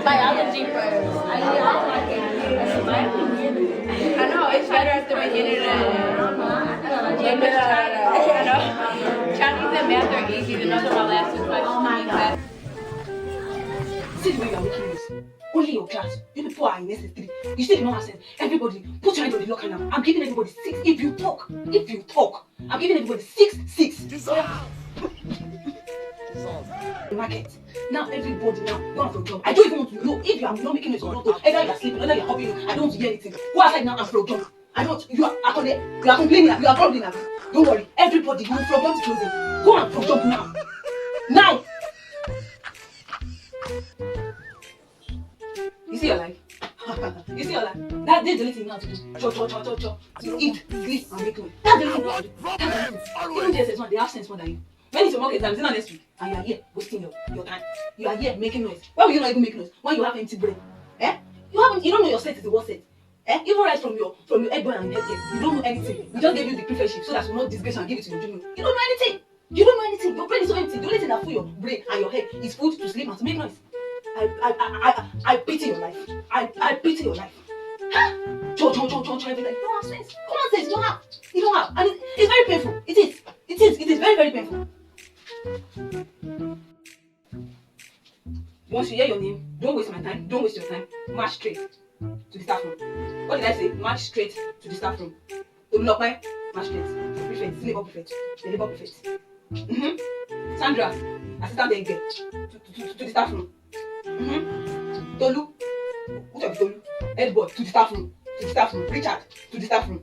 biology first. I know it's better at the beginning than I know. Chinese and math are easy. Those are my last two questions. See the way you are making this. Only your class. You people are in SS3. You still do not have sense. Everybody, put your hand on the locker now. I'm giving everybody 6. If you talk, I'm giving everybody 6. Market. Now everybody now go out from job. I don't even want to know if you are not making it or not. Either you are sleeping, either you are hopping. I don't want to hear anything. Go outside now and from job. I don't. You are complaining. You are complaining. You are grumbling now. Don't worry. Everybody, you from job to closing. Go and from job now. Now. You see your life? You see your life? That is the only thing you have to do. Cho. To eat, sleep, and make money. That's the only thing you have to do. That's the only thing. Even JSS1, they have sense more than you. When it's your mock exam, it's not next week, and you are here wasting your time. You are here making noise. Why will you not even make noise when you have empty brain? You don't know your set is the worst set. Even right from your headboard and head you don't know anything. We just gave you the prefectship so that you will not disgrace and give it to your junior. You don't know anything. Your brain is so empty. The only thing that full your brain and your head is food to sleep and to make noise. I pity your life. I pity your life. Cho every day. You don't have sense. Common sense, you don't have. And it's very painful. It is very, very painful. Once you hear your name, don't waste my time. Don't waste your time. March straight to the staff room. What did I say? March straight to the staff room. Olulokwe, march straight. Prefect, labor prefect. The labor prefect. Sandra, assistant Ege, to the staff room. Tolu, which of Tolu? Head boy to the staff room. Richard to the staff room.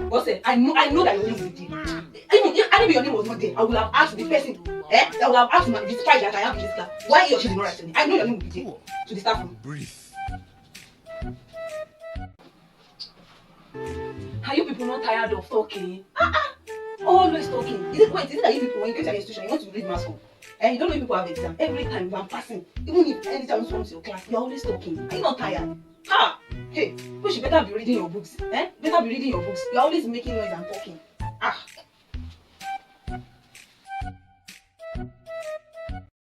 Boss said, I know that your name will be there. Even if your name was not there, I would have asked the person. I would have asked the spy that I have in this class. Why he or she did not write your name? I know your name will be there. To the staff room. Breathe. Are you people not tired of talking? Always talking. Is it that you people, when you get to an institution, you want to read mass com? You don't know if people have exam. Every time you are passing, even if anytime you come to your class, you are always talking. Are you not tired? Hey, you should better be reading your books. Better be reading your books. You are always making noise and talking.